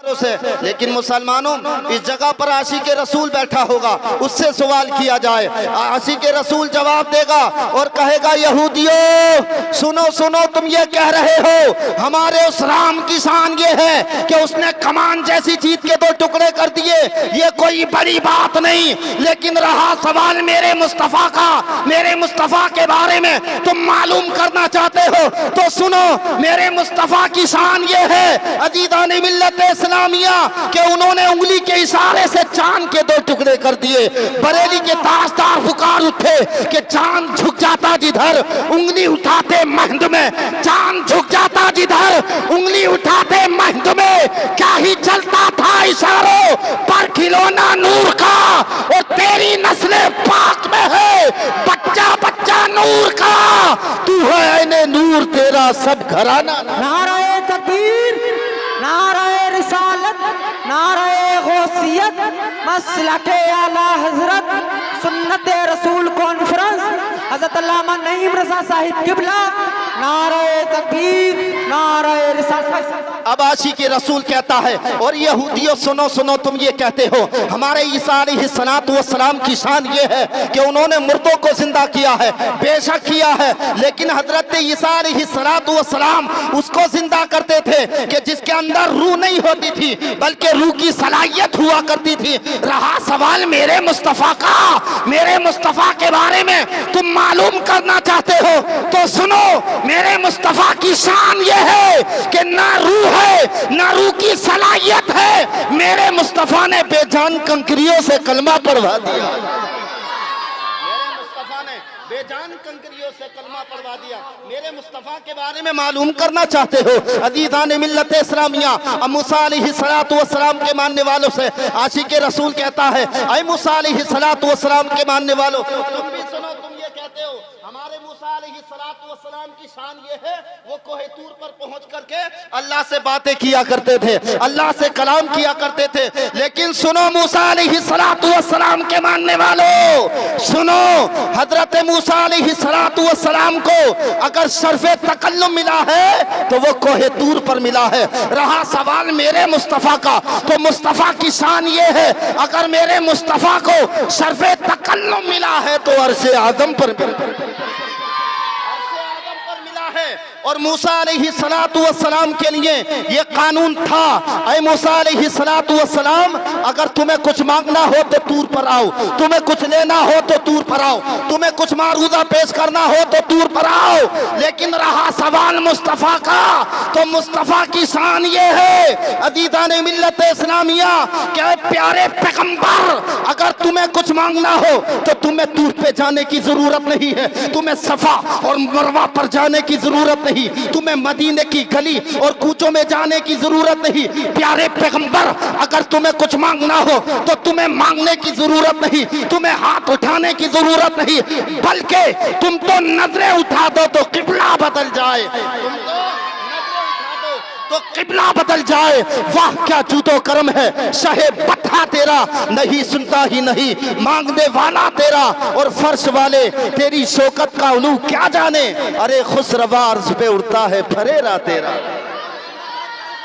से। लेकिन मुसलमानों, इस जगह पर आशिक रसूल बैठा होगा, उससे सवाल किया जाए, आशिक रसूल जवाब देगा और कहेगा यहूदियों सुनो सुनो, तुम ये कह रहे हो हमारे उस राम की शान ये है कि उसने कमान जैसी चीज के दो टुकड़े कर दिए, ये कोई बड़ी बात नहीं। लेकिन रहा सवाल मेरे मुस्तफा का, मेरे मुस्तफा के बारे में तुम मालूम करना चाहते हो तो सुनो, मेरे मुस्तफा की शान ये है अजीज़ान मिल्लत इस्लामिया कि उन्होंने उंगली के इशारे से चांद के दो टुकड़े कर दिए। बरेली के ताजदार पुकार उठे कि चांद झुक जाता जिधर उंगली उठाते महद में, चांद झुक जाता जिधर उंगली उठाते महद में, क्या ही चलता था इशारों पर खिलौना नूर का, और तेरी नस्ल पाक में है बच्चा बच्चा नूर का, तू है ऐने नूर तेरा सब घराना। नाराए तकबीर, नाराए रिसालत, नाराए गौसियत, मसलके आला हजरत, सुन्नत रसूल कॉन्फ्रेंस, हजरत अल्लामा नईम रज़ा साहिब किबला, नाराए तकबीर, नाराए रिसालत। अब आशिक रसूल कहता है और यहूदियों सुनो सुनो, तुम ये कहते हो हमारे ईसा अलैहिस्सलाम की शान ये है कि उन्होंने मुर्दों को जिंदा किया है। बेशक किया है, लेकिन हजरत ईसा अलैहिस्सलाम उसको जिंदा करते थे कि जिसके अंदर रूह नहीं होती थी बल्कि रूह की सलाहियत हुआ करती थी। रहा सवाल मेरे मुस्तफा का, मेरे मुस्तफा के बारे में तुम मालूम करना चाहते हो तो सुनो, मेरे मुस्तफा की शान ये है कि ना रूह है ना रूह की सलाहियत है। मेरे मुस्तफा ने बेजान कंकरियों से कलमा पढ़वा दिया, मेरे मुस्तफा ने बेजान कंकरियों से कलमा पढ़वा दिया। मेरे मुस्तफा के बारे में मालूम करना चाहते हो अजीज़ान मिल्लत इस्लामिया, मूसा अलैहिस्सलाम के मानने वालों से आशिक रसूल कहता है ऐ मूसा अलैहिस्सलाम के मानने वालों, तुम भी सुनो, तुम ये कहते हो हमारे मूसा अलैहिस्सलाम की शान ये है वो कोहे तूर पर पहुंच करके अल्लाह से बातें किया करते थे, अल्लाह से कलाम किया करते थे। लेकिन सुनो मूसा अलैहिस्सलाम के मानने वालों, सुनो, हजरत मूसा अलैहिस्सलाम को अगर शर्फ़े तकल्लुम मिला है तो वो कोहे तूर पर मिला है। रहा सवाल मेरे मुस्तफा का, तो मुस्तफा की शान ये है अगर मेरे मुस्तफा को शर्फ़े तकल्लुम मिला है तो अर्शे आज़म पर है। और मूसा अलैहिस्सलाम के लिए ये कानून था, ऐ मूसा अलैहिस्सलाम अगर तुम्हें कुछ मांगना हो तो तूर पर आओ, तुम्हें कुछ लेना हो तो तूर पर आओ, तुम्हें कुछ मारूदा पेश करना हो तो तूर पर आओ। लेकिन रहा सवाल मुस्तफा का, तो मुस्तफा की शान ये है अजीज़ान मिल्लत इस्लामिया क्या प्यारे पैगंबर, अगर तुम्हें कुछ मांगना हो तो तुम्हें तूर पे जाने की जरूरत नहीं है, तुम्हें सफा और मरवा पर जाने की जरूरत नहीं, तुम्हें मदीने की गली और कूचों में जाने की जरूरत नहीं। प्यारे पैगंबर, अगर तुम्हें कुछ मांगना हो तो तुम्हें मांगने की जरूरत नहीं, तुम्हें हाथ उठाने की जरूरत नहीं, बल्कि तुम तो नजरें उठा दो तो किबला बदल जाए, तुम तो नजरें उठा दो तो किबला बदल जाए। वाह क्या जूदो करम है शहे बट्ठा तेरा, नहीं सुनता ही नहीं मांगने वाला तेरा, और फर्श वाले तेरी शौकत का उलू क्या जाने, अरे खुसरवा अर्ज़ पे उड़ता है फरेरा तेरा।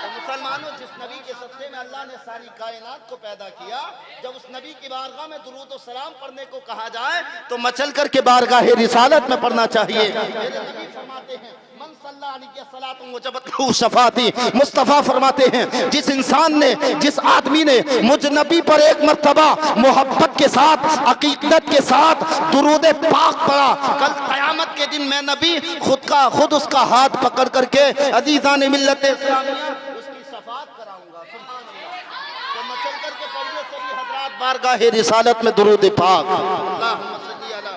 मुसलमानों, जिस नबी के सदक़े में अल्लाह ने सारी कायनात को पैदा किया, जब उस नबी की बारगाह में दुरूद और सलाम पढ़ने को कहा जाए तो मचल करके बारगाह रिसालत में पढ़ना चाहिए। मेरे नबी फरमाते हैं मन सल्ला अलैहि सलातुन वजबत लहू शफाती, मुस्तफ़ा फरमाते हैं जिस इंसान ने, जिस आदमी ने मुझ नबी पर एक मर्तबा मोहब्बत के साथ, अकीदत के साथ दुरूद पाक पढ़ा, कल क़यामत के दिन मैं नबी खुद उसका हाथ पकड़ करके अज़ीज़ान मिल्लत इस्लामिया उसकी शफाअत कराऊंगा। सुभान अल्लाह। तो मचल करके पढ़िए सभी हज़रात बारगाह रिसालत में दुरूद पाक। अल्लाहुम्मा सल्ली अला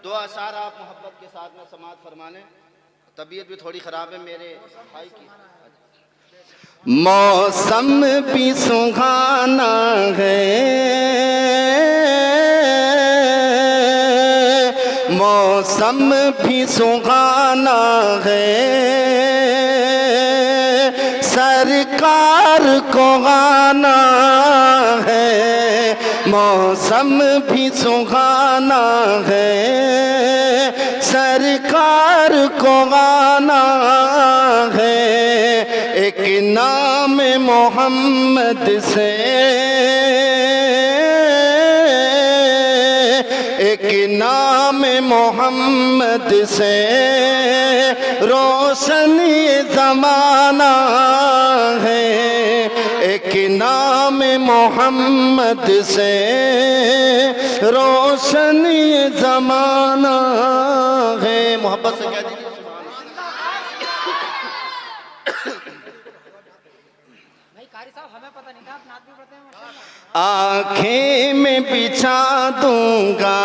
दो अशार आप मोहब्बत के साथ में समाअत फरमा लें। तबीयत भी थोड़ी ख़राब है मेरे भाई की। मौसम भी सुहाना है, मौसम भी सुहाना है, सरकार को आना है, मौसम भी सुहाना है, सरकार सरकार को गाना है, एक नाम मोहम्मद से, एक नाम मोहम्मद से रोशन ये ज़माना है, एक नाम मोहम्मद से रोशन ये ज़माना है। मोहब्बत से कह दीजिए भाई कारी साहब, हमें पता नहीं था, आप नात भी पढ़ते हैं माशाल्लाह। आँखें में बिछा दूंगा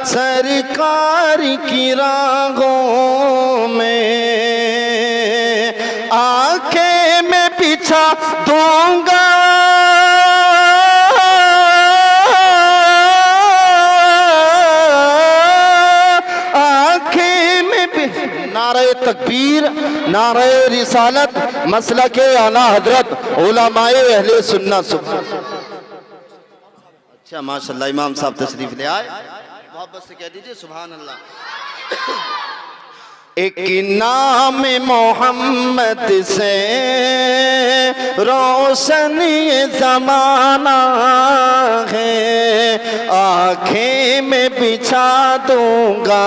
सरकार की राहों में, आँखें में बिछा दूंगा नारे तकबीर, नारे रिसालत, मसलके आला हजरत उलमाए अहले सुन्नत। अच्छा माशाल्लाह, इमाम साहब तशरीफ ले आए, मोहब्बत से कह दीजिए सुभान अल्लाह। एक नाम मोहम्मद से रोशन ये ज़माना है, आँखें में बिछा दूंगा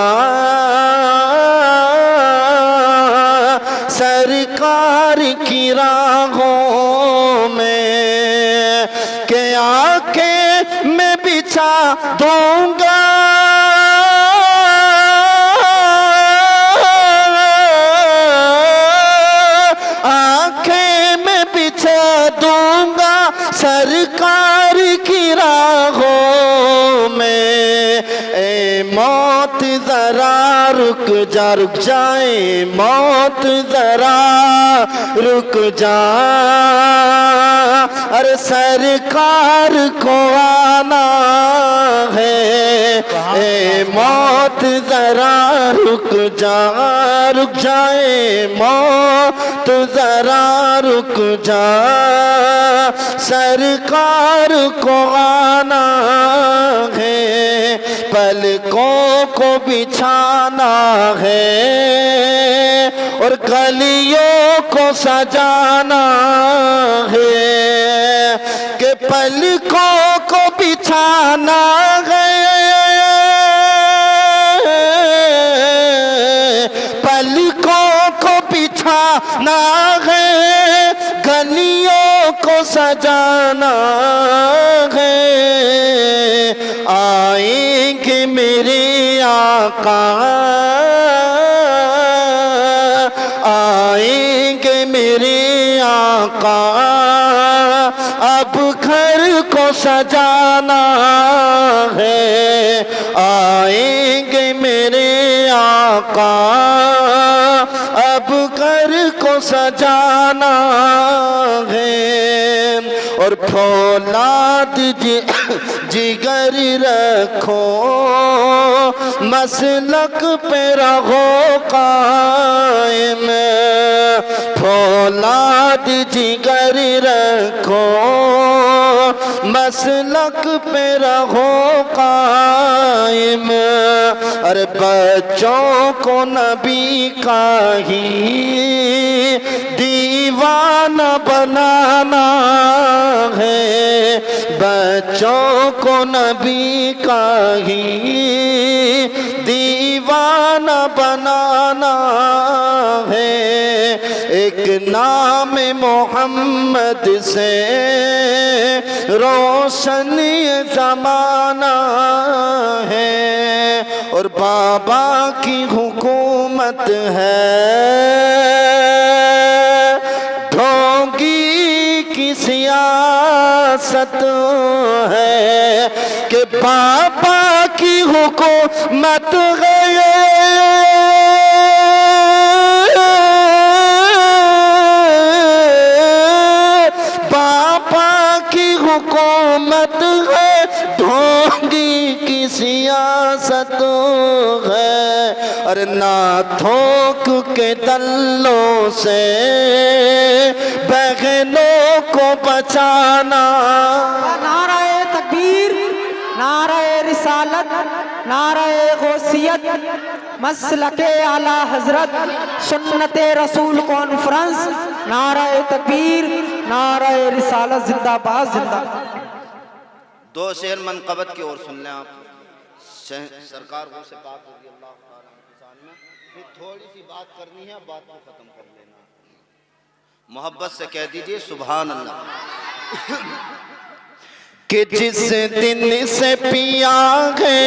सरकार की राहों में, के आँखें में बिछा दूंगा सरकार की राहों में। ए मौत जरा रुक जा, रुक जाए मौत जरा रुक जा, अरे सरकार को आना है। ए मौत जरा रुक जा, रुक जाए मौत जरा रुक जा, सरकार को आना है। पलकों को बिछाना है और गलियों को सजाना है, कि पलकों को बिछाना है, पलकों को बिछाना है, गलियों को सजाना है। आएंगे मेरे आका, आएंगे मेरे आका, अब घर को सजाना है। आएंगे मेरे आका, अब घर को सजाना है। और फौलाद जिगर रखो, मसलक पे रहो कायम। फौलाद जिगर रखो, मसलक पे रहो कायम। अरे बच्चों को नबी का ही दीवाना बनाना है, बच्चों को नबी का ही दीवाना बनाना है। एक नाम मोहम्मद से रोशन ये ज़माना है, और बाबा की हुकूमत है, ढोंगी की सियासत है, कि बाबा की हुकूमत है, बाबा की हुकूमत है, ढोंगी की सियासत है। अरे ना थोक के दल्लों से बहनों को बचाना, नाराए तकबीर, नारे रिसालत, नारे गौसियत, मसलके आला हजरत, सुन्नते रसूल कॉन्फ्रेंस, नारे तकबीर, नारे रिसालत जिंदाबाद जिंदाबाद। दो शेर मनकबत की ओर सुन लें आप। सरकार वो से बात होगी अल्लाह ताला की शान में, फिर थोड़ी सी बात करनी है, बात को खत्म कर लेना। मोहब्बत से कह दीजिए सुभान अल्लाह। कि जिस दिन से पिया है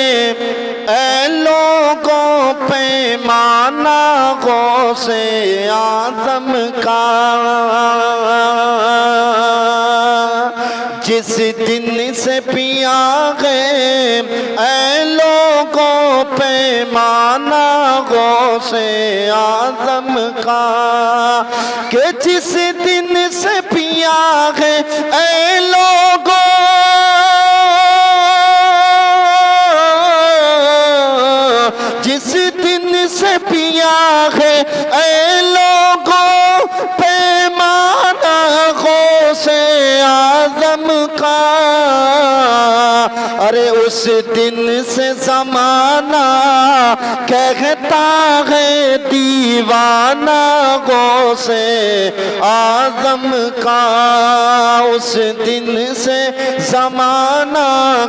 ऐ लोगों पे माना गौसे आज़म का, जिस दिन से पिया गए ऐ लोगों पे माना गौसे आज़म का, कि जिस दिन से पिया गए ऐ लोगों, जिस दिन से पिया है ऐ लोगों पे माना गौसे आज़म का, अरे उस दिन से ज़माना कहता है दीवाना गौसे आज़म का, उस दिन से ज़माना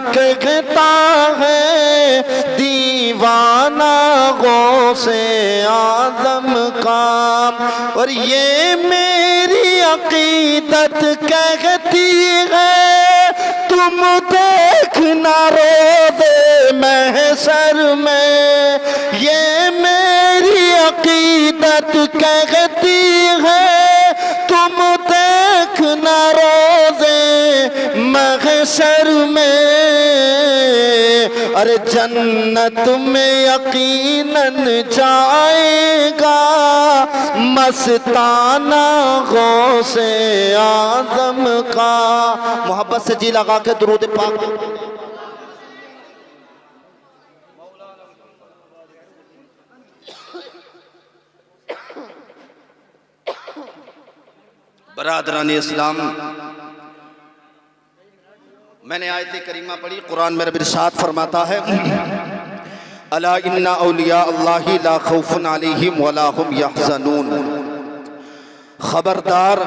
कहता है दीवाना गौसे आज़म का। और ये मेरी अकीदत कहती है तुम देखना रोज़े महशर में, ये मेरी अकीदत कहती है तुम देखना रोज़े महशर में, अरे जन्नत में यकीनन जाएगा मस्ताना गौसे आज़म का। मोहब्बत से जी लगा के दुरूद पाक। बरादरान इस्लाम, मैंने आयत करीमा पढ़ी, कुरान में रब इरशाद फरमाता है अला इन्ना औलिया अल्लाहि ला खौफुन अलैहिम वला हुम यहज़नून, खबरदार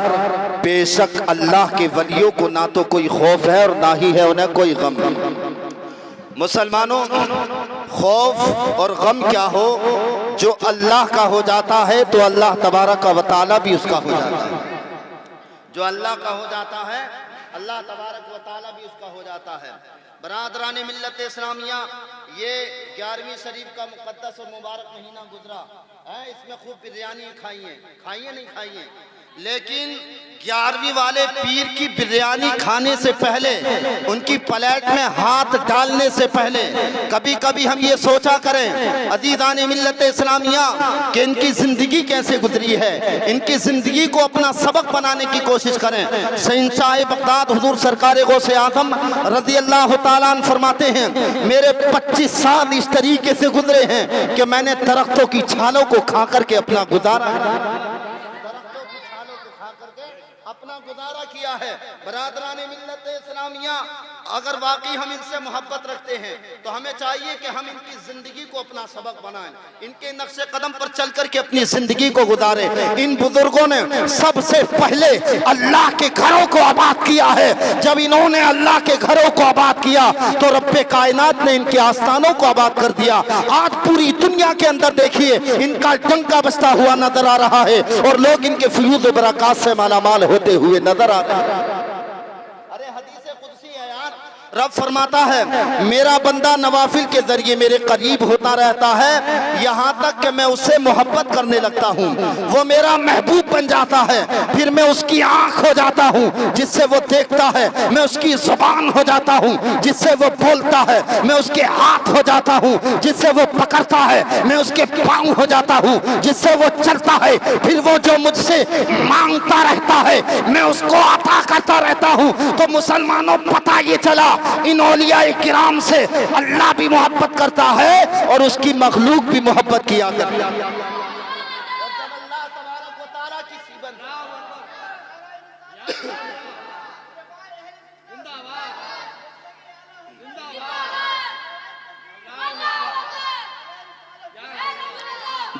बेशक अल्लाह के वलियों को ना तो कोई खौफ है और ना ही है उन्हें कोई गम। मुसलमानों, खौफ और गम क्या हो, जो अल्लाह का हो जाता है तो अल्लाह तबारक व तआला भी उसका हो जाता है। जो अल्लाह का हो जाता है अल्लाह तबारक व तआला भी उसका हो जाता है। बरादरान मिल्लत इस्लामिया, ये 11वीं शरीफ का मुक़द्दस और मुबारक महीना गुजरा है, इसमें खूब बिरयानी खाइए नहीं खाइए, लेकिन 11वीं वाले पीर की बिरयानी खाने से पहले, उनकी प्लेट में हाथ डालने से पहले कभी कभी हम ये सोचा करें अज़ीज़ान मिल्लत इस्लामिया कि इनकी ज़िंदगी कैसे गुजरी है, इनकी ज़िंदगी को अपना सबक बनाने की कोशिश करें। शहंशाह बगदाद हुजूर सरकार गौसे आज़म रज़ी अल्लाह ताला अन्हु फरमाते हैं मेरे 25 साल इस तरीके से गुजरे हैं कि मैंने दरख्तों की छालों को खा करके अपना गुजारा किया है। बरादरान मिल्लत इस्लामिया, अगर वाकई हम इनसे मोहब्बत रखते हैं तो हमें चाहिए कि हम इनकी जिंदगी को अपना सबक बनाएं, इनके नक्शे कदम पर चल करके अपनी जिंदगी को गुजारें। इन बुजुर्गों ने सबसे पहले अल्लाह के घरों को आबाद किया है। जब इन्होंने अल्लाह के घरों को आबाद किया तो रब्बे कायनात ने इनके आस्थानों को आबाद कर दिया। आज पूरी दुनिया के अंदर देखिए इनका डंका बजता हुआ नजर आ रहा है और लोग इनके फयूज़ बरक़ात से मालामाल होते हुए नजर आ रहे हैं। अरे हदीस कुदसी है यार, रब फरमाता है मेरा बंदा नवाफिल के जरिए मेरे करीब होता रहता है, यहाँ तक कि मैं उससे मोहब्बत करने लगता हूँ, वो मेरा महबूब बन जाता है। फिर मैं उसकी आंख हो जाता हूँ जिससे वो देखता है, मैं उसकी जुबान हो जाता हूँ जिससे वो बोलता है, मैं उसके हाथ हो जाता हूँ जिससे वो पकड़ता है, मैं उसके पाँव हो जाता हूँ जिससे वो चलता है। फिर वो जो मुझसे मांगता रहता है मैं उसको अता करता रहता हूँ। तो मुसलमानों, पता ये चला इन औलिया किराम से अल्लाह भी मोहब्बत करता है और उसकी मखलूक भी मोहब्बत किया करती है।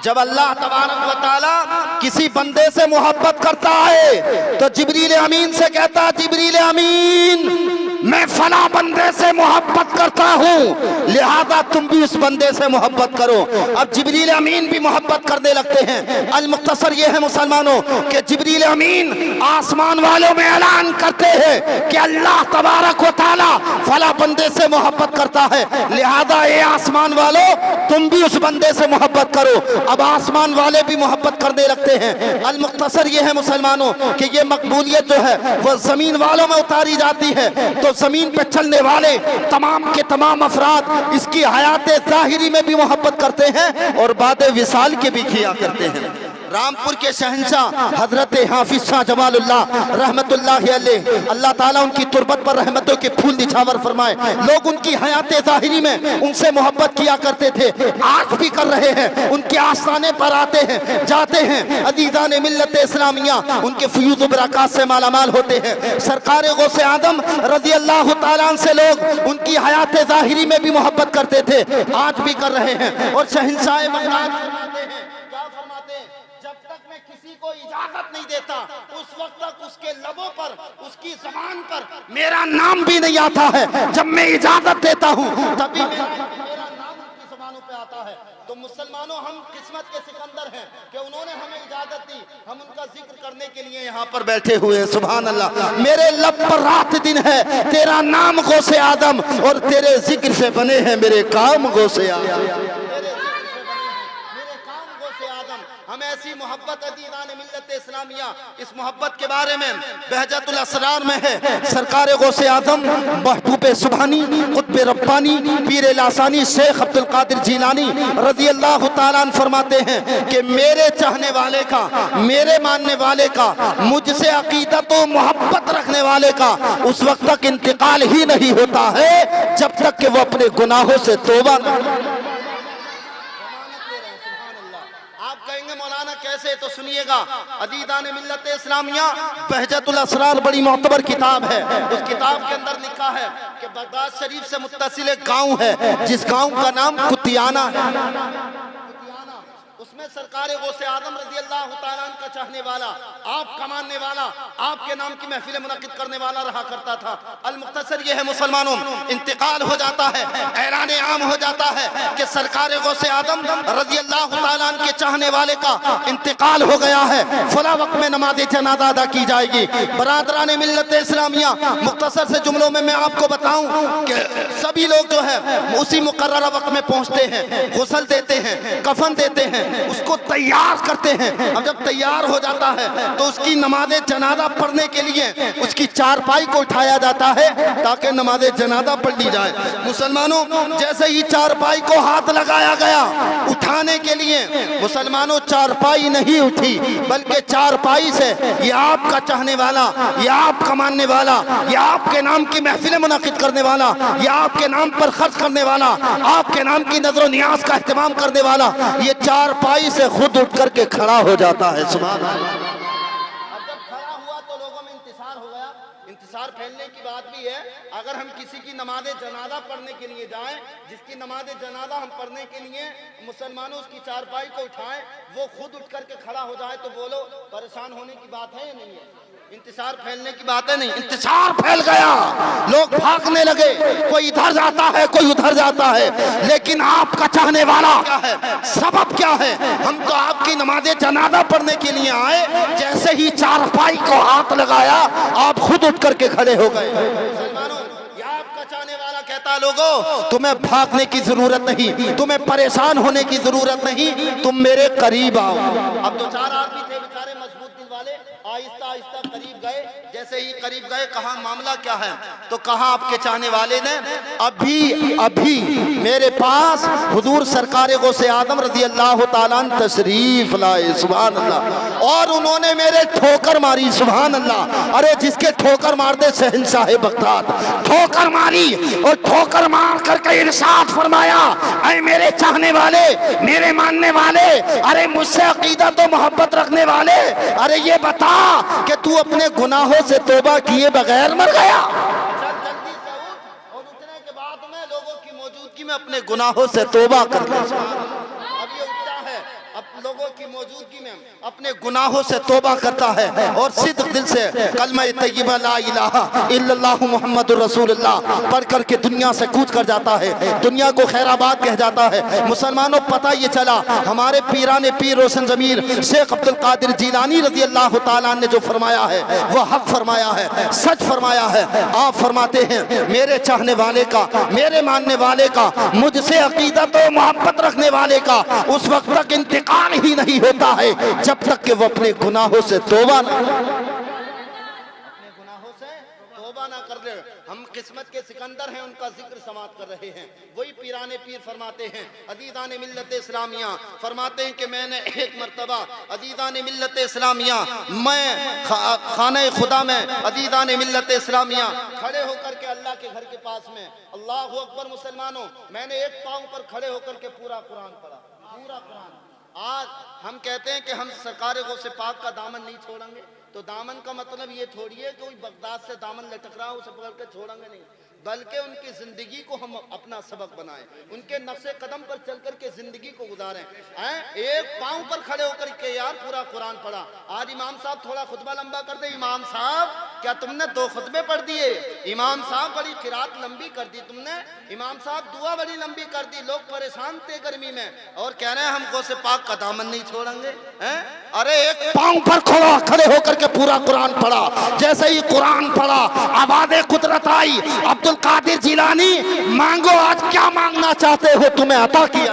जब अल्लाह तबारक व तआला किसी बंदे से मोहब्बत करता है तो जिब्रील अमीन से कहता है, जिब्रील अमीन मैं फला बंदे से मोहब्बत करता हूँ, लिहाजा तुम भी उस बंदे से मोहब्बत करो। अब जिब्रील अमीन भी मोहब्बत करने लगते हैं। अल मुख्तसर ये है मुसलमानों कि जिब्रील अमीन आसमान वालों में ऐलान करते हैं कि अल्लाह तबारक व तआला फला बंदे से मोहब्बत करता है, लिहाजा ये आसमान वालों तुम भी उस बंदे से मोहब्बत करो। अब आसमान वाले भी मोहब्बत करने लगते हैं। अल मुख्तसर ये है मुसलमानों कि ये मकबूलियत जो है वो जमीन वालों में उतारी जाती है, तो जमीन पे चलने वाले तमाम के तमाम अफराद इसकी हयात ज़ाहिरी में भी मोहब्बत करते हैं और बाद विसाल के भी किया करते हैं। रामपुर के शहंशाह हजरत हाफिज शाह जमालुल्लाह रहमतुल्लाह अलैह, अल्लाह ताला उनकी तुरबत पर रहमतों के फूल निछावर फरमाए। लोग उनकी हयात ज़ाहिरी में उनसे मोहब्बत किया करते थे, आज भी कर रहे हैं। उनके आस्थाने पर आते हैं, जाते हैं। अजीज़ान मिल्लत इस्लामिया उनके फयूज़ व बरक़ात से मालामाल होते हैं। सरकार गौसे आदम रज़ी अल्लाह ताला से लोग उनकी हयात ज़ाहिरी में भी मोहब्बत करते थे, आज भी कर रहे हैं। और शहंशाह बगदाद फरमाते हैं, क्या फरमाते हैं, जब तक मैं किसी को इजाजत नहीं देता उस वक्त तक उसके लबों पर, उसकी ज़बान पर मेरा नाम भी नहीं आता है। जब मैं इजाजत देता हूँ तभी मेरा नाम उनकी ज़बानों पे आता है। तो मुसलमानों हम किस्मत के सिकंदर हैं कि उन्होंने हमें इजाजत दी, हम उनका जिक्र करने के लिए यहाँ पर बैठे हुए हैं। सुभान अल्लाह। मेरे लब पर रात दिन है तेरा नाम गौसे आदम, और तेरे जिक्र से बने हैं मेरे काम गौसे आदम। हम ऐसी मोहब्बत अजीज़ान मिल्लत इस्लामिया, इस मोहब्बत के बारे में बहजतुल असरार में है। सरकार गौसे आज़म महबूब सुभानी कुतुब रब्बानी पीर लासानी शेख अब्दुल कादिर जीलानी रज़ी अल्लाह ताला अन्हु फरमाते हैं कि मेरे चाहने वाले का, मेरे मानने वाले का, मुझसे अकीदत व मोहब्बत रखने वाले का उस वक्त तक इंतकाल ही नहीं होता है जब तक कि वो अपने गुनाहों से तौबा न। कहेंगे मौलाना कैसे, तो सुनिएगा। अजीज़ान मिल्लत इस्लामिया बहजतुल असरार बड़ी मोतबर किताब है। उस किताब के अंदर लिखा है कि बगदाद शरीफ से मुत्तसिल एक गांव है जिस गांव का नाम कुतियाना है। उसमें सरकार गौसे आदम रज़ी अल्लाह ताला अन्हु का चाहने वाला, आप का मानने वाला, आपके नाम की महफिल मुनक़िद करने वाला रहा करता था। अल मुख्तसर ये है मुसलमानों, इंतकाल हो जाता है, ऐलान आम हो जाता है कि सरकार गौसे आदम रज़ी अल्लाह ताला अन्हु के चाहने वाले का इंतकाल हो गया है, फला वक्त में नमाज जनाजा अदा की जाएगी। बरादरान मिल्लत इस्लामिया मुख्तसर से जुमलों में मैं आपको बताऊं कि सभी लोग जो है उसी मुकर्ररा वक्त में पहुंचते हैं, गुस्ल देते हैं, कफन देते हैं, उसको तैयार करते हैं। अब जब तैयार हो जाता है तो उसकी नमाज़े जनाजा पढ़ने के लिए उसकी चारपाई को उठाया जाता है ताकि नमाज़े जनाजा पढ़ ली जाए। मुसलमानों जैसे ही चारपाई को हाथ लगाया गया उठाने के लिए, मुसलमानों चारपाई नहीं उठी बल्कि चारपाई से ये आपका चाहने वाला, ये आपका मानने वाला, ये आपके नाम की महफिल मुनक़िद करने वाला, ये आपके नाम पर खर्च करने वाला, आपके नाम की नजर न्याज का एहतमाम करने वाला, ये चारपाई से खुद उठ करके खड़ा हो जाता है। सुभान अल्लाह। अब जब खड़ा हुआ तो लोगों में इंतजार हो गया। इंतजार फैलने की बात भी है। अगर हम किसी की नमाज़े जनाजा पढ़ने के लिए जाएं, जिसकी नमाज़े जनाजा हम पढ़ने के लिए मुसलमानों उसकी चारपाई को उठाएं, वो खुद उठ करके खड़ा हो जाए तो बोलो परेशान होने की बात है या नहीं है? इंतजार फैलने की बात है नहीं। इंतजार फैल गया, लोग भागने लगे, कोई इधर जाता है, कोई उधर जाता है, लेकिन आपका चाहने वाला क्या है, सबब क्या है? हम तो आपकी नमाज़े जनाजा पढ़ने के लिए आए, जैसे ही चारपाई को हाथ लगाया आप खुद उठ करके खड़े हो गए। मुसलमानों आपका चाहने वाला कहता, लोगों तुम्हें भागने की जरूरत नहीं, तुम्हें परेशान होने की जरूरत नहीं, तुम मेरे करीब आओ। अब तो चार आदमी थे बेचारे मजबूत दिल वाले, आहिस्ता आहिस्ता करीब गए। जैसे ही करीब गए कहा मामला क्या है, तो कहा आपके चाहने वाले ने अभी अभी मेरे पास हुजूर सरकार गौसे आदम रज़ी अल्लाह ताला अन्हु तशरीफ लाए। सुभान अल्लाह। और उन्होंने मेरे ठोकर मारी। सुभान अल्लाह। अरे जिसके ठोकर मार दे शहंशाह बगदाद, ठोकर मारी और ठोकर मार करके इरशाद फरमाया, ऐ मेरे चाहने वाले, मेरे मानने वाले, अरे मुझसे अकीदत और मोहब्बत रखने वाले, अरे ये बता कि तू अपने गुनाहों से तौबा किए बगैर मर गया। जल्दी से उठ और उठने के बाद में लोगों की मौजूदगी में अपने गुनाहों से तौबा कर ले। अब ये उठता है, अब मौजूदगी में अपने गुनाहों से तौबा करता है और सिद्क दिल से कलमा तय्यबा ला इलाहा इल्लल्लाह मुहम्मदुर रसूलुल्लाह पढ़ करके दुनिया से कूच कर जाता है, दुनिया को खैराबाद कह जाता है। मुसलमानों, पता ये चला हमारे पीराने पीर रोशन ज़मीर शेख अब्दुल कादिर जीलानी रज़ी अल्लाह ताला ने जो फरमाया है वह हक फरमाया है, सच फरमाया है। आप फरमाते हैं मेरे चाहने वाले का, मेरे मानने वाले का, मुझसे अकीदत और मोहब्बत रखने वाले का उस वक्त तक इंतकाल ही नहीं होता है जब तक कि वो अपने गुनाहों से तौबा ना कर ले। हम किस्मत के सिकंदर हैं, उनका जिक्र समाप्त कर रहे हैं। वही पीराने पीर फरमाते हैं, अदीदान मिल्लत इस्लामिया फरमाते हैं कि मैंने एक मरतबा अदीदान मिल्लत इस्लामिया मैं खाने खुदा में अदीदान मिल्लत इस्लामिया खड़े होकर के अल्लाह के घर के पास में अल्लाह अकबर मुसलमानों मैंने एक पाँव पर खड़े होकर के पूरा कुरान पढ़ा, पूरा कुरान। आज हम कहते हैं कि हम सरकार गौसे पाक का दामन नहीं छोड़ेंगे, तो दामन का मतलब ये थोड़ी है कि कोई बगदाद से दामन लटक रहा है उसे पकड़ के छोड़ेंगे नहीं, बल्कि उनकी जिंदगी को हम अपना सबक बनाएं, उनके नक्शे कदम पर चल कर के जिंदगी को गुजारें। एक पांव पर खड़े होकर के यार पूरा कुरान पढ़ा। आज इमाम साहब थोड़ा खुतबा लंबा कर दे, इमाम साहब क्या तुमने 2 खुतबे पढ़ दिए? इमाम साहब बड़ी किरात लंबी कर दी तुमने, इमाम साहब दुआ बड़ी लंबी कर दी। लोग परेशान थे गर्मी में और कह रहे हैं हम गौसे पाक का दामन नहीं छोड़ेंगे। अरे एक पांव पर खड़े होकर के पूरा कुरान पढ़ा। जैसे ही कुरान पढ़ा आवाज़े कुदरत आई, अब्दुल कादिर जिलानी मांगो, आज क्या मांगना चाहते हो तुम्हें अता किया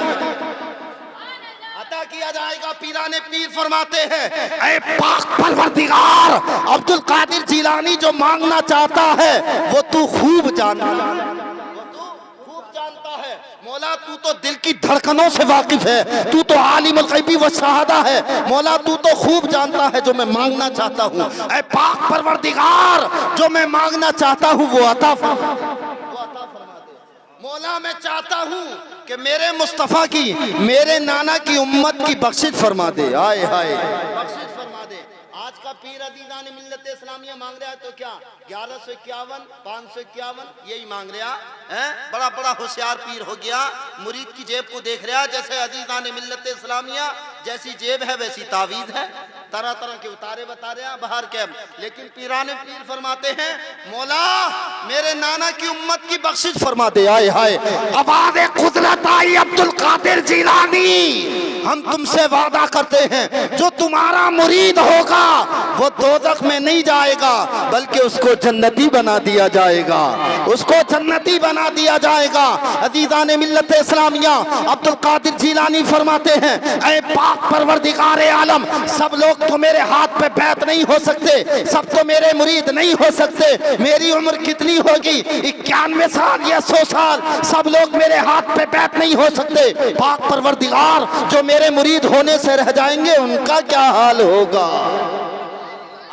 जाएगा। पीराने पीर फरमाते हैं ऐ पाक परवरदिगार, अब्दुल कादिर जिलानी जो मांगना चाहता है वो तू खूब जानता है। मौला तू तो दिल की धड़कनों से वाकिफ है, तू तो आलिमुल गैबी व शहादा है। मौला तू तो खूब जानता है जो मैं मांगना चाहता हूँ। ऐ पाक परवरदिगार, जो मैं मांगना चाहता हूँ वो अता फरमा दे। मौला मैं चाहता हूँ कि मेरे मुस्तफ़ा की, मेरे नाना की उम्मत की बख्शिश फरमा दे। आए हाय बख्शिश फरमा दे। आज का पीर अदीदान मिल्लत इस्लामिया मांग रहा है तो क्या 1151 551 यही मांग रहा है। बड़ा बड़ा होशियार पीर हो गया, मुरीद की जेब को देख रहा जैसे अदीदान मिल्लत इस्लामिया जैसी जेब है वैसी तावीज़ है, तरह तरह के उतारे बता रहे हैं बाहर के। लेकिन पीराने पीर फरमाते हैं मौला मेरे नाना की उम्मत की बख्शिश फरमा दे। आए हाय आवाज़े कुदरत आई, अब्दुल कादिर जिलानी हम तुमसे वादा करते हैं जो तुम्हारा मुरीद होगा वो दोज़ख में नहीं जाएगा बल्कि उसको जन्नती बना दिया जाएगा, उसको जन्नती बना दिया जाएगा। अज़ीज़ान मिल्लत इस्लामिया अब्दुल कादिर जिलानी फरमाते हैं ऐ पाक परवरदिगारे आलम, सब लोग तो मेरे हाथ पे बैत नहीं हो सकते, सब तो मेरे मुरीद नहीं हो सकते। मेरी उम्र कितनी होगी 91 साल या 100 साल, सब लोग मेरे हाथ पे बैत नहीं हो सकते। पाक परवरदिगार जो मेरे मुरीद होने से रह जाएंगे उनका क्या हाल होगा।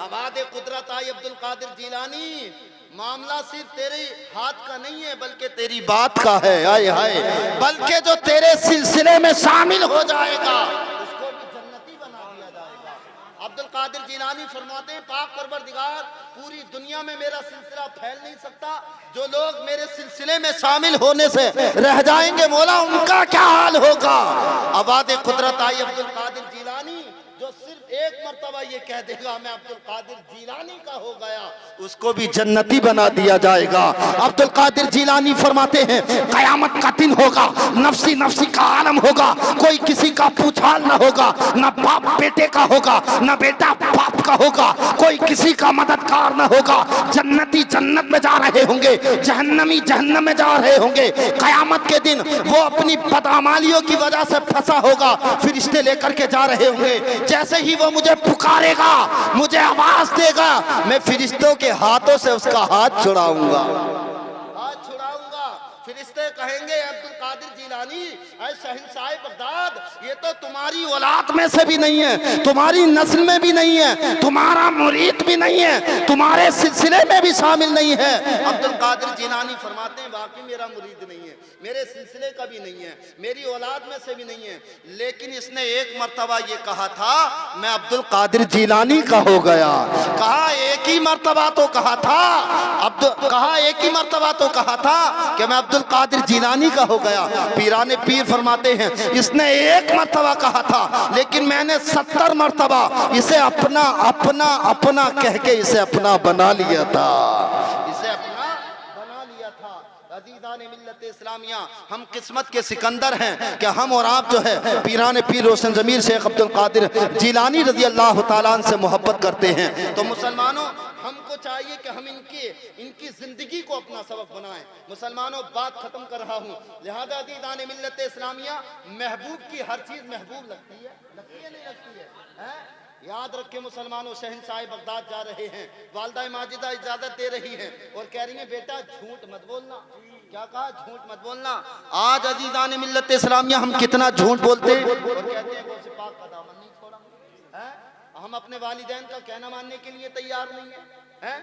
आवाज़े कुदरत आई अब्दुल कादिर जिलानी, मामला सिर्फ तेरे हाथ का नहीं है बल्कि तेरी बात का है। आए हाय बल्कि जो तेरे सिलसिले में शामिल हो जाएगा उसको भी जन्नती बना दिया जाएगा। अब्दुल कादिर जिलानी फरमाते हैं पाक परवरदिगार पूरी दुनिया में मेरा सिलसिला फैल नहीं सकता, जो लोग मेरे सिलसिले में शामिल होने से रह जाएंगे मौला उनका क्या हाल होगा। आवाज़े कुदरत आई अब्दुल कादिर जिलानी जो सिर्फ एक मर्तबा ये कह देगा मैं अब्दुल कादिर जिलानी का हो गया उसको भी जन्नती बना दिया जाएगा। अब्दुल कादिर जिलानी फरमाते हैं कयामत का दिन होगा, नफ्सी नफ्सी का आलम होगा, कोई किसी का पूछाल न होगा, न बाप बेटे का होगा न बेटा बाप का होगा, कोई किसी का मददगार न होगा। जन्नती जन्नत में जा रहे होंगे, जहन्नमी जहन्नम में जा रहे होंगे। कयामत के दिन वो अपनी बदअमालियों की वजह से फंसा होगा, फरिश्ते लेकर के जा रहे होंगे। जैसे ही वो मुझे पुकारेगा, मुझे आवाज देगा, मैं फरिश्तों के हाथों से उसका हाथ छुड़ाऊंगा, हाथ छुड़ाऊंगा। फरिश्ते कहेंगे अब्दुल कादिर जिलानी ऐ शहंशाह बगदाद, ये तो तुम्हारी औलाद में से भी नहीं है, तुम्हारी नस्ल में भी नहीं है, तुम्हारा मुरीद भी नहीं है, तुम्हारे सिलसिले में भी शामिल नहीं है। अब्दुल कादिर जिलानी फरमाते हैं वाकई मेरा मुरीद नहीं है, मेरे सिलसिले का भी नहीं है, मेरी औलाद में से भी नहीं है, लेकिन इसने एक मर्तबा ये कहा था मैं अब्दुल कादिर जिलानी का हो गया। कहा एक ही मर्तबा तो कहा था, एक ही मर्तबा तो कहा था कि मैं अब्दुल कादिर जिलानी का हो गया। फरमाया। पीराने पीर फरमाते हैं इसने एक मर्तबा कहा था, लेकिन मैंने 70 मर्तबा इसे अपना अपना अपना कह के इसे अपना बना लिया था, इसे अपना बना लिया था। अज़ीज़ान मिल्लत इस्लामिया, हम किस्मत के सिकंदर हैं कि हम और आप जो है पीराने पीर रोशन ज़मीर शेख अब्दुल कादिर जिलानी रज़ी अल्लाह तआला अन्हु से मोहब्बत करते हैं। तो मुसलमानों, हमको चाहिए कि हम इनकी जिंदगी को अपना सबक बनाएं। मुसलमानों, बात खत्म कर रहा हूँ। लिहाजा अज़ीज़ान मिल्लत इस्लामिया, महबूब की हर चीज़ महबूब लगती है, लगती है नहीं लगती है? याद रखें मुसलमानों, शहंशाह बगदाद जा रहे हैं, वालदा माजिदा इजाजत दे रही हैं और कह रही हैं बेटा झूठ मत बोलना। क्या कहा? झूठ मत बोलना। आज अज़ीज़ान मिल्लत इस्लामिया हम कितना झूठ बोलते हैं और कहते हैं गौसे पाक का दामन नहीं छोड़ा। हम अपने वालिदैन का कहना मानने के लिए तैयार नहीं है,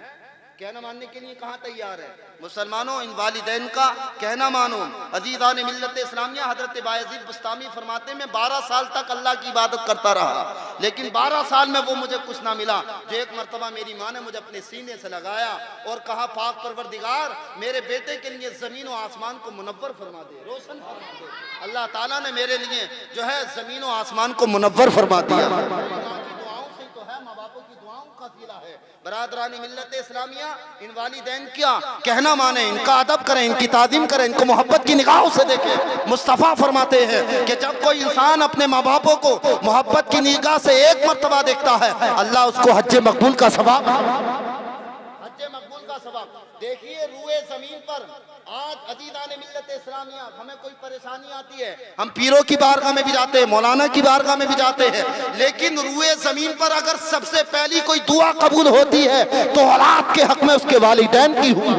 कहना मानने के लिए कहाँ तैयार है? मुसलमानों, इन वालिदैन का कहना मानो। अज़ीज़ान मिल्लत इस्लामिया, हज़रत बायज़ीद बुस्तामी फरमाते हैं मैं 12 साल तक अल्लाह की इबादत करता रहा, लेकिन 12 साल में वो मुझे कुछ ना मिला जो एक मरतबा मेरी माँ ने मुझे अपने सीने से लगाया और कहा पाक परवरदिगार मेरे बेटे के लिए ज़मीन और आसमान को मुनव्वर फरमा दे, रोशन फरमा दे। अल्लाह ताला ने मेरे लिए जो है ज़मीन और आसमान को मुनव्वर फरमा दिया। माँ बापों की दुआओं का सिला है। बरादरानी मिल्लत इस्लामिया, इन वालिदैन क्या कहना माने, इनका अदब करें, इनकी ताज़ीम करें, इनको मोहब्बत की निगाहों से देखें। मुस्तफ़ा फरमाते हैं कि जब कोई इंसान अपने माँ बापों को मोहब्बत की निगाह से एक मर्तबा देखता है, अल्लाह उसको हज्जे मकबूल का सवाब, हज्जे मकबूल का सवाब। देखिए रूए जमीन पर आज अज़ीज़ान मिल्लत इस्लामिया, हमें कोई परेशानी आती है, हम पीरों की बारगाह में भी जाते हैं, मौलाना की बारगाह में भी जाते हैं, लेकिन रूए जमीन पर अगर सबसे पहली कोई दुआ कबूल होती है तो औलाद के हक में उसके वालिदैन की हुआ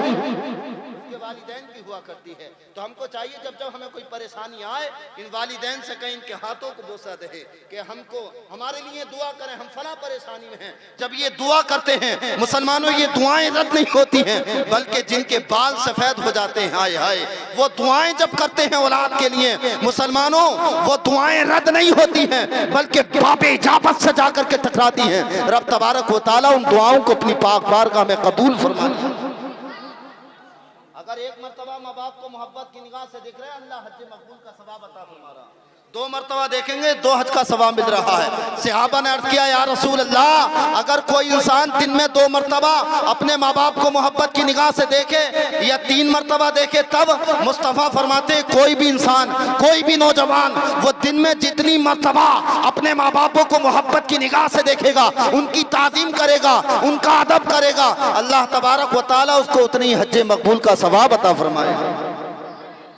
करती है। तो हमको चाहिए जब जब हमें कोई परेशानी आए, इन वालिदैन से कहीं इनके हाथों को बोसा दे कि हमको हमारे लिए दुआ करें, हम फला परेशानी में हैं। जब ये दुआ करते हैं मुसलमानों, ये दुआएं रद्द नहीं होती हैं, बल्कि जिनके बाल सफेद हो जाते हैं, हाय हाय, वो दुआएं जब करते हैं औलाद के लिए मुसलमानों, वो दुआएं रद्द नहीं होती हैं, बल्कि बाबे इजाबत से जाकर के टकराती हैं। रब तबारक व तआला उन दुआओं को अपनी पाक बारगाह में कबूल फरमाए। अगर एक मर्तबा माँ बाप को मोहब्बत की निगाह से देख रहे हैं, अल्लाह हज्ज मकबूल का सवाब अता फरमा रहा है। 2 मर्तबा देखेंगे 2 हज का सवाब मिल रहा है। सहाबा ने अर्ज किया या रसूल अल्लाह, अगर कोई इंसान दिन में 2 मर्तबा अपने माँ बाप को मोहब्बत की निगाह से देखे या 3 मर्तबा देखे तब? मुस्तफ़ा फरमाते कोई भी इंसान, कोई भी नौजवान वो दिन में जितनी मर्तबा अपने माँ बापों को मोहब्बत की निगाह से देखेगा, उनकी ताज़ीम करेगा, उनका अदब करेगा, अल्लाह तबारक व तआला उसको उतनी हज्जे मकबूल का सवाब अता फरमाएगा।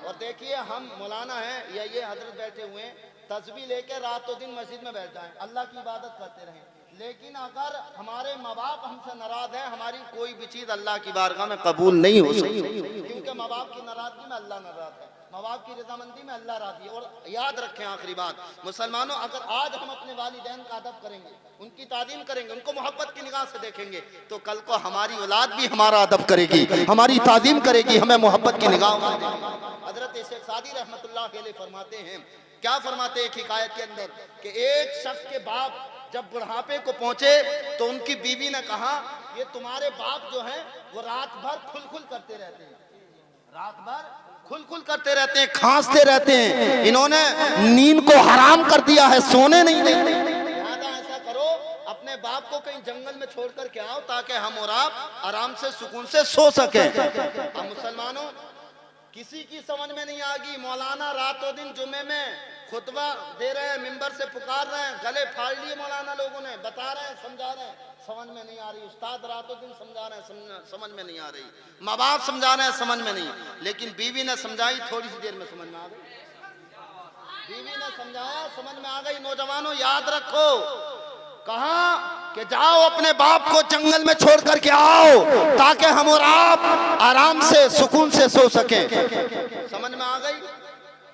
और देखिए हम मौलाना हैं या ये हजरत बैठे हुए हैं, तस्बीह लेके रातों दिन मस्जिद में बैठ जाएं, अल्लाह की इबादत करते रहें, लेकिन अगर हमारे माँ बाप हमसे नाराज हैं, हमारी कोई भी चीज़ अल्लाह की बारगाह में कबूल नहीं हो सकती, क्योंकि माँ बाप की नाराजगी में अल्लाह नाराज है, माँ बाप की रजामंदी में अल्लाह राजी है। और याद रखें आखिरी बात मुसलमानों, अगर आज हम अपने वालिदैन का अदब करेंगे, उनकी ताज़ीम करेंगे, उनको मोहब्बत की निगाह से देखेंगे, तो कल को हमारी औलाद भी हमारा अदब करेगी, हमारी ताज़ीम करेगी, हमें मोहब्बत की निगाह से देखेगी। हज़रत शेख सादी रहमतुल्लाह अलैह फरमाते हैं, क्या फरमाते हैं एक हिकायत के अंदर कि एक शख्स के बाप जब बुढ़ापे को पहुंचे तो उनकी बीवी ने कहा ये तुम्हारे बाप जो हैं वो रात भर खुल करते रहते हैं, रात भर खुल करते रहते हैं, खांसते रहते हैं, इन्होंने नींद को हराम कर दिया है, सोने नहीं देते। ऐसा करो अपने बाप को कहीं जंगल में छोड़ कर के आओ ताकि हम और आप आराम से सुकून से सो सके। अब मुसलमानों किसी की समझ में नहीं आएगी, मौलाना रातों दिन जुमे में खुतबा दे रहे हैं, मिंबर से पुकार रहे हैं, गले फाड़ लिए मौलाना लोगों ने, बता रहे हैं, समझा रहे हैं, समझ में नहीं आ रही। उस्ताद रातों दिन समझा रहे हैं, समझ में नहीं आ रही। माँ बाप समझा रहे हैं, समझ में नहीं, लेकिन बीवी ने समझाई, थोड़ी सी देर में समझ में आ गई। बीवी ने समझाया, समझ में आ गई। नौजवानों याद रखो, कहा कि जाओ अपने बाप को जंगल में छोड़ करके आओ ताकि हम और आप आराम से सुकून से सो सकें। समझ में आ गई।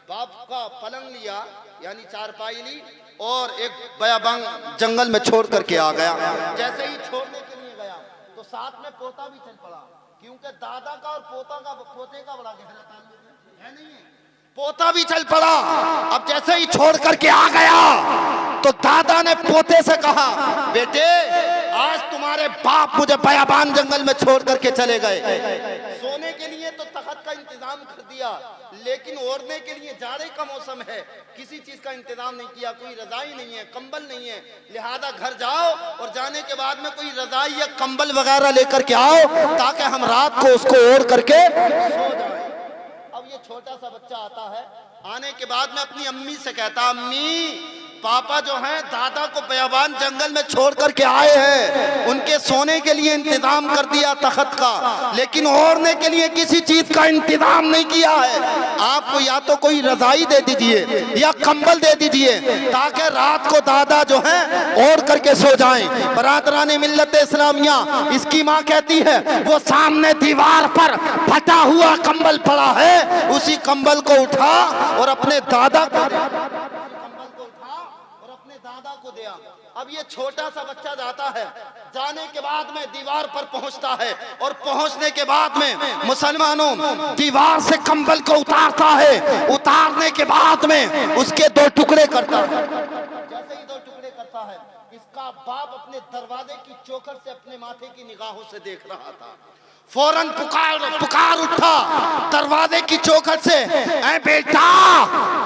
बाप का पलंग लिया यानी चारपाई ली और एक बयाबांग जंगल में छोड़ करके आ गया। जैसे ही छोड़ने के लिए गया तो साथ में पोता भी चल पड़ा, क्योंकि दादा का और पोते का बड़ा गहरा ताल्लुक है, नहीं है? पोता भी चल पड़ा। अब जैसे ही छोड़ करके आ गया तो दादा ने पोते से कहा, बेटे आज तुम्हारे बाप मुझे बयाबान जंगल में छोड़ करके चले गए, सोने के लिए तो तख्त का इंतजाम कर दिया, लेकिन ओढ़ने के लिए जाड़े का मौसम है, किसी चीज का इंतजाम नहीं किया, कोई रजाई नहीं है, कंबल नहीं है, लिहाजा घर जाओ और जाने के बाद में कोई रजाई या कंबल वगैरह लेकर के आओ ताकि हम रात को उसको ओढ़ करके सो जाए। अब ये छोटा सा बच्चा आता है, आने के बाद में अपनी अम्मी से कहता, अम्मी पापा जो हैं दादा को बयाबान जंगल में छोड़ करके आए हैं, उनके सोने के लिए इंतजाम कर दिया तख्त का, लेकिन ओढ़ने के लिए किसी चीज का इंतजाम नहीं किया है। आपको या तो कोई रजाई दे दीजिए या कंबल दे दीजिए ताकि रात को दादा जो हैं ओढ़ करके सो जाएं। बरादरान मिल्लत इस्लामिया, इसकी माँ कहती है वो सामने दीवार पर फटा हुआ कंबल पड़ा है, उसी कंबल को उठा और अपने दादा को दिया। अब ये छोटा सा बच्चा जाता है, जाने के बाद में दीवार पर पहुंचता है और पहुंचने के बाद में मुसलमानों दीवार से कंबल को उतारता है, उतारने के बाद में उसके दो टुकड़े करता है। जैसे ही दो टुकड़े करता है, इसका बाप अपने दरवाजे की चौखट से अपने माथे की निगाहों से देख रहा था, फौरन पुकार उठा दरवाजे की चौखट से, ऐ बेटा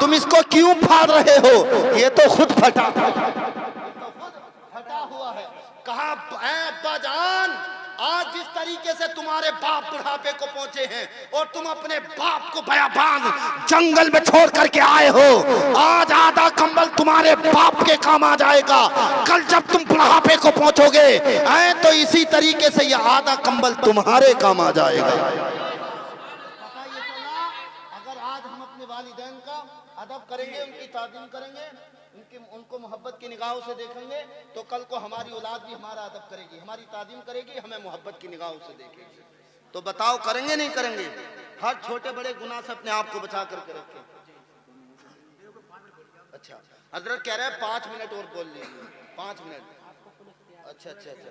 तुम इसको क्यों फाड़ रहे हो, ये तो खुद फटा हुआ है। कहा, ऐ अब्बा जान, आज जिस तरीके से तुम्हारे बाप बुढ़ापे को पहुंचे हैं और तुम अपने बाप को बयाबान जंगल में छोड़ करके आए हो, आज आधा कंबल तुम्हारे बाप के काम आ जाएगा, कल जब तुम बुढ़ापे को पहुंचोगे ऐ तो इसी तरीके से ये आधा कंबल तुम्हारे काम आ जाएगा। अगर आज हम अपने वालिदैन का अदब करेंगे, उनकी ताज़ीम करेंगे, उनको मोहब्बत की निगाहों से देखेंगे, तो कल को हमारी औलाद भी हमारा अदब करेगी, हमारी ताज़ीम करेगी, हमें मोहब्बत की निगाहों से देखेगी। तो बताओ करेंगे नहीं करेंगे? हर छोटे बड़े गुनाह से अपने आप को बचा करके रखें। अच्छा, हजरत कह रहे हैं 5 मिनट और बोल लीजिए, 5 मिनट। अच्छा अच्छा अच्छा,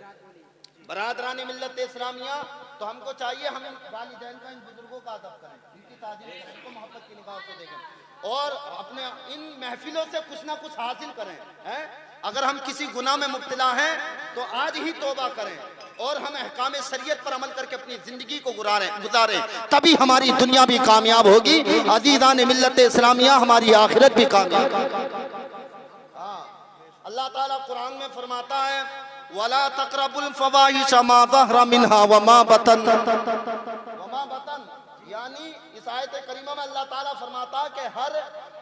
बरादरान मिल्लत इस्लामिया, तो हमको चाहिए हम वालिदैन का, इन बुजुर्गों का अदब करें, इनकी ताज़ीम करें, इनको मोहब्बत की निगाहों से देखें और अपने इन महफिलों से कुछ ना कुछ हासिल करें। हैं, अगर हम किसी गुनाह में मुब्तला हैं तो आज ही तौबा करें और हम अहकाम शरीयत पर अमल करके अपनी जिंदगी को गुजारें, तभी हमारी दुनिया भी कामयाब होगी, अजीज़ान मिल्लत इस्लामिया हमारी आखिरत भी कामयाब। अल्लाह ताला कुरान में फरमाता है, वला तक़रबुल फ़वाहिश मा ज़हरा मिन्हा व मा बतन, यानी इस आयत करीमा में अल्लाह ताला फरमाता है कि हर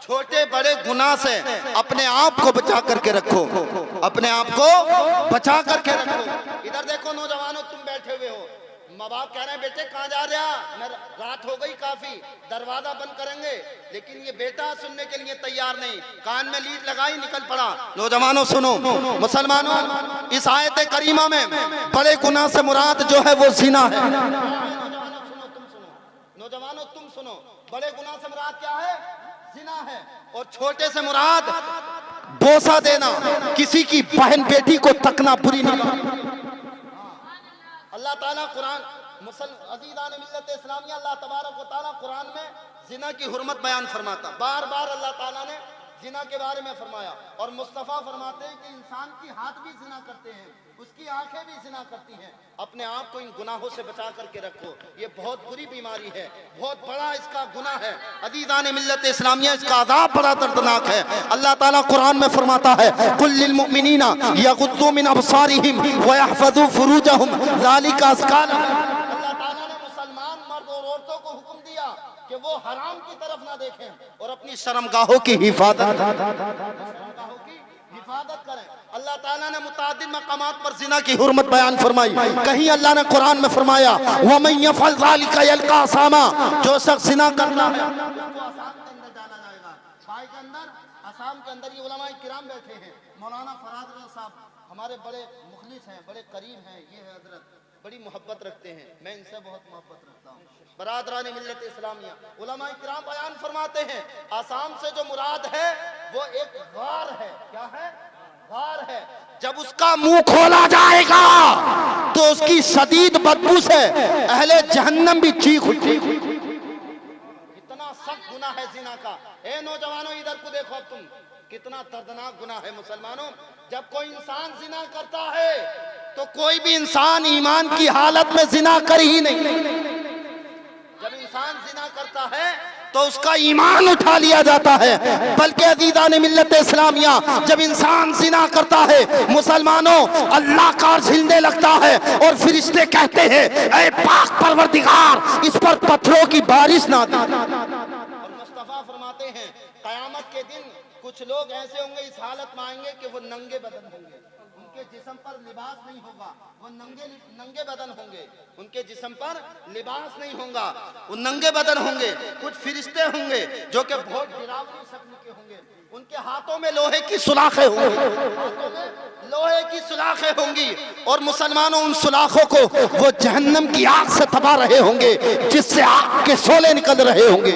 छोटे बड़े गुनाह से अपने आप को बचा करके रखो, अपने आप को बचा करके रखो। इधर देखो नौजवानों, तुम बैठे हुए हो, माँ बाप कह रहे हैं बेटे कहाँ जा रहा, मैं रात हो गई काफी, दरवाजा बंद करेंगे, लेकिन ये बेटा सुनने के लिए तैयार नहीं, कान में लीड लगाई निकल पड़ा। नौजवानों सुनो, मुसलमानों, इस आयत करीमा में बड़े गुनाह से मुराद जो है वो ज़िना है। नौजवानों तुम सुनो, बड़े गुनाह से मुराद क्या है? ज़िना है। और छोटे से मुराद बोसा देना, किसी की बहन बेटी को तकना बुरी नहीं। अल्लाह ताला कुरान अज़ीज़ान मिल्लत इस्लामिया, अल्लाह तबारक व तआला कुरान में ज़िना की हुर्मत बयान फरमाता, बार बार अल्लाह ताला ने ज़िना के बारे में फरमाया। और मुस्तफ़ा फरमाते हैं कि इंसान की हाथ भी ज़िना करते हैं, उसकी आंखें भी ज़िना करती हैं। अपने आप को इन गुनाहों से बचा करके रखो, ये बहुत बुरी बीमारी है, बहुत बड़ा इसका गुनाह है। अज़ीज़ान मिल्लत इस्लामिया, इसका अज़ाब बड़ा दर्दनाक है। अल्लाह ताला कुरान में फरमाता है, कुल लिल मुमिनीना यग़ुद्दू मिन अब्सारिहिम व यहफ़ज़ू फुरूजहुम ज़ालिका अज़का लहुम। अल्लाह ताला ने मुसलमान मर्द और औरतों को हुक्म दिया कि वो हराम की तरफ ना देखें और अपनी शर्मगाहों की हिफाजत करें। अल्लाह ताला ने मुतादिद मकामात पर ज़िना की हुर्मत बयान फरमाई। कहीं अल्लाह ने कुरान में फरमाया, वमन यफ़अल ज़ालिका यल्क़ा असामा, जो शख्स ज़िना करना है उसको असाम के अंदर डाला जाएगा। भाई के अंदर, असाम के अंदर ये उलमाए किराम बैठे हैं, मौलाना फराद रज़ा साहब हमारे बड़े मुखलिस हैं, बड़े करीब हैं, ये है हजरत, बड़ी मोहब्बत रखते हैं, मैं इनसे बहुत मोहब्बत रखता हूँ। बरादरान मिल्लत इस्लामिया, उलमाए किराम बयान फरमाते हैं, आसाम से जो मुराद है वो एक गार है। क्या है? गार है। जब उसका मुंह खोला जाएगा तो उसकी शदीद बदबू से अहले जहन्नम भी चीख उठेगी। इतना सख्त गुनाह है ज़िना का। ए नौजवानों, इधर को देखो, अब तुम, कितना दर्दनाक गुनाह है मुसलमानों। जब कोई इंसान ज़िना करता है तो कोई भी इंसान ईमान की हालत में ज़िना कर ही नहीं। जब इंसान ज़िना करता है तो तो उसका ईमान उठा लिया जाता है। बल्कि अज़ीज़ान मिल्लत इस्लामिया, जब इंसान जिना करता है मुसलमानों, अल्लाह का झिलने लगता है और फरिश्ते कहते हैं ऐ पाक परवरदिगार इस पर पत्थरों की बारिश ना दे। और मुस्तफा फरमाते हैं क़यामत के दिन कुछ लोग ऐसे होंगे, इस हालत में आएंगे कि वो नंगे बदन होंगे, उनके जिस्म पर लिबास नहीं होगा, वो नंगे बदन होंगे, उनके जिस्म पर लिबास नहीं होगा, वो नंगे बदन होंगे। कुछ फरिश्ते होंगे जो कि बहुत गिरावनी शक्ल के होंगे, उनके हाथों में लोहे की सुलाखें होंगी, हाथों में लोहे की सुलाखें होंगी। और मुसलमानों उन सुलाखों को वो जहन्नम की आग से तबा रहे होंगे, जिससे आग के शोले निकल रहे होंगे,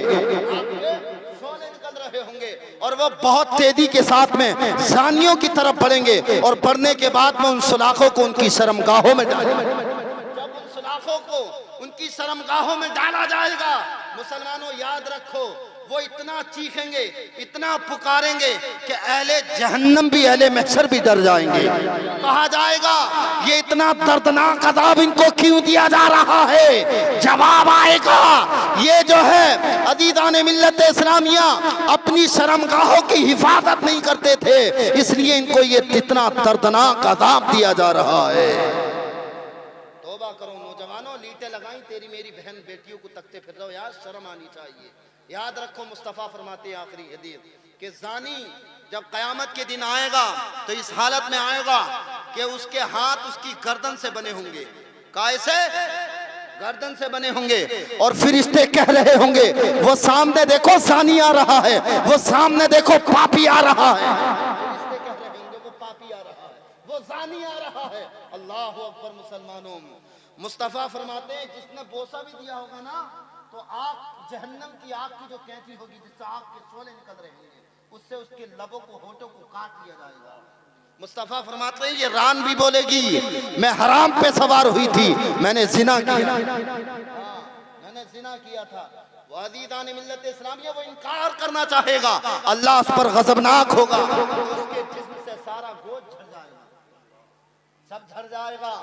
और वो बहुत तेजी के साथ में जानियों की तरफ बढ़ेंगे और बढ़ने के बाद में उन सुलाखों को उनकी शर्मगाहों में डालेंगे। जब उन सुलाखों को उनकी शर्मगाहों में डाला जाएगा, मुसलमानों याद रखो वो इतना चीखेंगे, इतना पुकारेंगे कि अहले जहन्नम भी अहले महशर भी डर जाएंगे। कहा जाएगा ये इतना दर्दनाक अज़ाब इनको क्यों दिया जा रहा है? जवाब आएगा ये जो है अज़ीज़ान मिल्लत इस्लामिया अपनी शर्मगाहों की हिफाजत नहीं करते थे, इसलिए इनको ये इतना दर्दनाक अज़ाब दिया जा रहा है। तौबा करो नौजवानों, लीटे लगाई तेरी मेरी बहन बेटियों को तकते फिर रहो यार, शर्म आनी चाहिए। याद रखो मुस्तफ़ा फरमाते हैं आखिरी हदीस कि ज़ानी जब क़यामत के दिन आएगा तो इस हालत में आएगा कि उसके हाथ उसकी गर्दन से बने होंगे, कैसे? गर्दन से बने होंगे। और फरिश्ते कह रहे होंगे वो सामने देखो ज़ानी आ रहा है, वो सामने देखो पापी आ रहा है। फरिश्ते कह रहे होंगे वो पापी आ रहा है, वो ज़ानी आ रहा है। अल्लाहु अकबर। मुसलमानों मुस्तफ़ा फरमाते हैं जिसने बोसा भी दिया होगा ना तो आग, जहन्नम की आग की जो कैंची होगी जिससे आग के शोले निकल रहे होंगे, उससे उसके लबों को, होठों को काट लिया जाएगा। मुस्तफ़ा फरमाते हैं ये रान भी बोलेगी मैं हराम पे सवार हुई थी, मैंने जिना किया, मैंने जिना किया था। अज़ीज़ान मिल्लत इस्लामिया वो इनकार करना चाहेगा, अल्लाह उस पर गज़बनाक होगा, उसके जिस्म से सारा गोश्त झड़ जाएगा, सब झड़ जाएगा।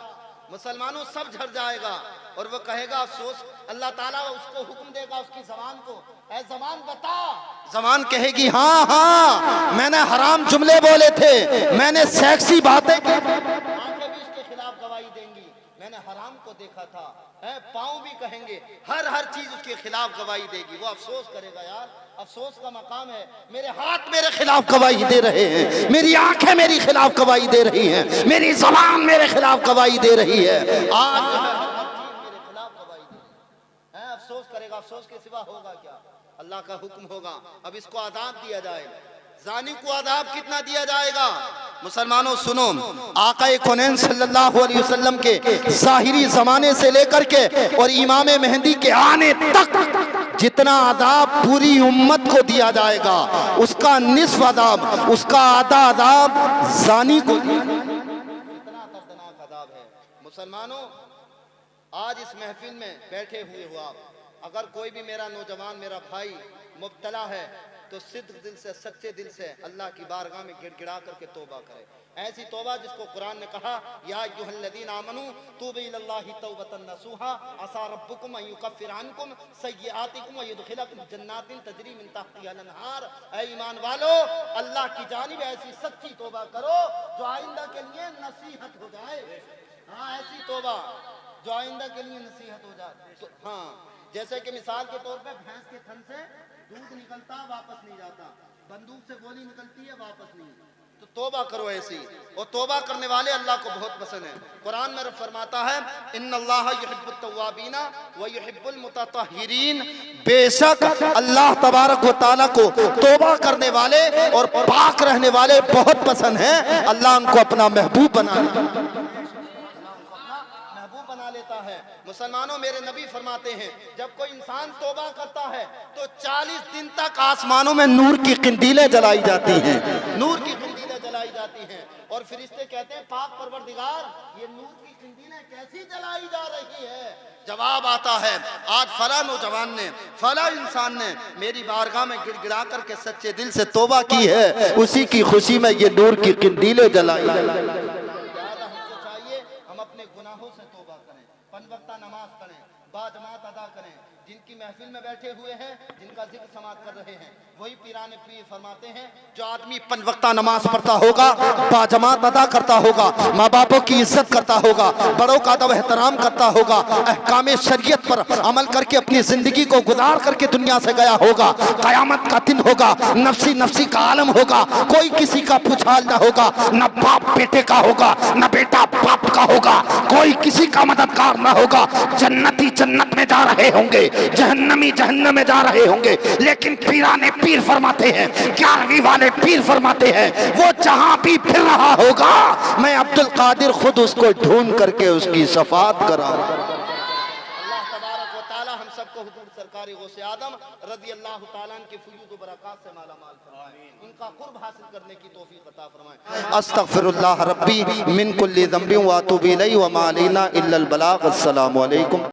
मुसलमानों सब झड़ जाएगा और वो कहेगा अफसोस। अल्लाह ताला उसको हुक्म देगा उसकी ज़बान को, ऐ ज़बान बता। ज़बान कहेगी हाँ हाँ मैंने हराम जुमले बोले थे, मैंने सेक्सी बातें की। आंखें भी इसके खिलाफ गवाही देंगी, मैंने हराम को देखा था। पाँव भी कहेंगे, हर चीज उसके खिलाफ गवाही देगी। वो अफसोस करेगा यार, अफसोस का मकाम है, मेरे हाथ मेरे खिलाफ गवाही दे रहे हैं, मेरी आंखें मेरी खिलाफ गवाही दे रही हैं, मेरी ज़बान मेरे खिलाफ गवाही दे रही है। आज मेरे खिलाफ गवाही दे रही है। अफसोस करेगा, अफसोस के सिवा होगा क्या? अल्लाह का हुक्म होगा अब इसको आज़ाब दिया जाएगा। ज़ानी को आज़ाब कितना दिया जाएगा? मुसलमानों सुनो, आका कौनैन सल्लल्लाहु अलैहि वसल्लम के ज़ाहिरी ज़माने से लेकर के और इमाम मेहंदी के आने तक जितना आज़ाब पूरी उम्मत को दिया जाएगा उसका निस्फ आज़ाब, उसका आधा आज़ाब ज़ानी को। इतना दर्दनाक आज़ाब है। मुसलमानों आज इस महफिल में बैठे हुए हो आप, अगर कोई भी मेरा नौजवान मेरा भाई मुब्तला है तो सिद्ध दिल से, सच्चे दिल से अल्लाह की बारगाह में गिड़गिड़ा करके तौबा करे। ऐसी तौबा जिसको कुरान ने कहा या अय्युहल्लज़ीना आमनू तूबू इलल्लाहि तौबतन नसूहा असा रब्बुकुम अन युकफ्फिर अन्कुम सय्यिआतिकुम व युदखिलकुम जन्नातिन तजरी मिन तहतिहा अल-अनहार। ऐ ईमान वालो, अल्लाह की जानिब ऐसी सच्ची तौबा करो जो आइंदा के लिए नसीहत हो जाए। हाँ, ऐसी तौबा जो आइंदा के लिए नसीहत हो जाए। तो हाँ, जैसे कि मिसाल के तौर पे भैंस के थन से दूध निकलता वापस नहीं जाता, बंदूक से गोली निकलती है वापस नहीं। तो तौबा करो ऐसी, और तौबा करने वाले अल्लाह को बहुत पसंद है। कुरान में फरमाता है इन्नल्लाह युहिब्बुत तव्वाबीना व युहिब्बुल मुतत्तहिरीन, बेशक अल्लाह तबारक व तआला को तौबा करने वाले और पाक रहने वाले बहुत पसंद हैं। अल्लाह उनको अपना महबूब बना लेता है। मुसलमानों मेरे नबी फरमाते हैं जब कोई इंसान तौबा करता है तो 40 दिन तक आसमानों में नूर की किंदीलें जलाई जाती हैं, नूर की किंदीलें जलाई जाती हैं। और फरिश्ते कहते हैं पाक परवरदिगार ये नूर की किंदीलें कैसी जलाई जा रही है? जवाब आता है आज फला नौजवान ने, फला इंसान ने मेरी बारगाह में गिड़गिड़ा करके सच्चे दिल से तौबा की है, उसी की खुशी में ये नूर की किंदीलें जलाई। गुनाहों से तौबा करें, 5 वक्ता नमाज पढ़ें, बाजमात अदा करें, जिनकी महफिल में बैठे हुए हैं, जिनका जिक्र समाप्त कर रहे हैं, वही पीराने पीर फरमाते हैं, जो आदमी 5 वक्ता नमाज पढ़ता होगा, बाजमात अदा करता होगा, माँ बापों की इज्जत करता होगा, बड़ों का अदब एहतराम करता होगा, अहकाम शरीयत पर अमल करके अपनी जिंदगी को गुजार करके दुनिया से गया होगा, कयामत का दिन होगा, नफसी नफसी का आलम होगा, कोई किसी का पुछाल न होगा, न बाप बेटे का होगा, न बेटा बाप का होगा, कोई किसी का मददगार न होगा। जन्नती जन्नत में जा रहे होंगे, जहन्नमी जहन्नम में जा रहे होंगे, लेकिन पीराने पीर फरमाते हैं, 11वीं वाले पीर फरमाते हैं, वो जहां भी फिर रहा होगा, मैं अब्दुल कादिर खुद उसको ढूंढ करके उसकी शफाअत कराऊंगा। अल्लाह तबारक व तआला हम सबको हुजूर सरकार गौसे आदम रज़ी अल्लाह तआला के फयूज़ व बरक़ात से माला माल फरमाए, इनका कुर्ब हासिल करने की तौफीक अता फरमाए। अस्तग़फिरुल्लाह रब्बी मिन कुल्लि ज़ंबिन व अतूबु इलैहि व मा अलैना इल्लल बलाग। अस्सलामु अलैकुम।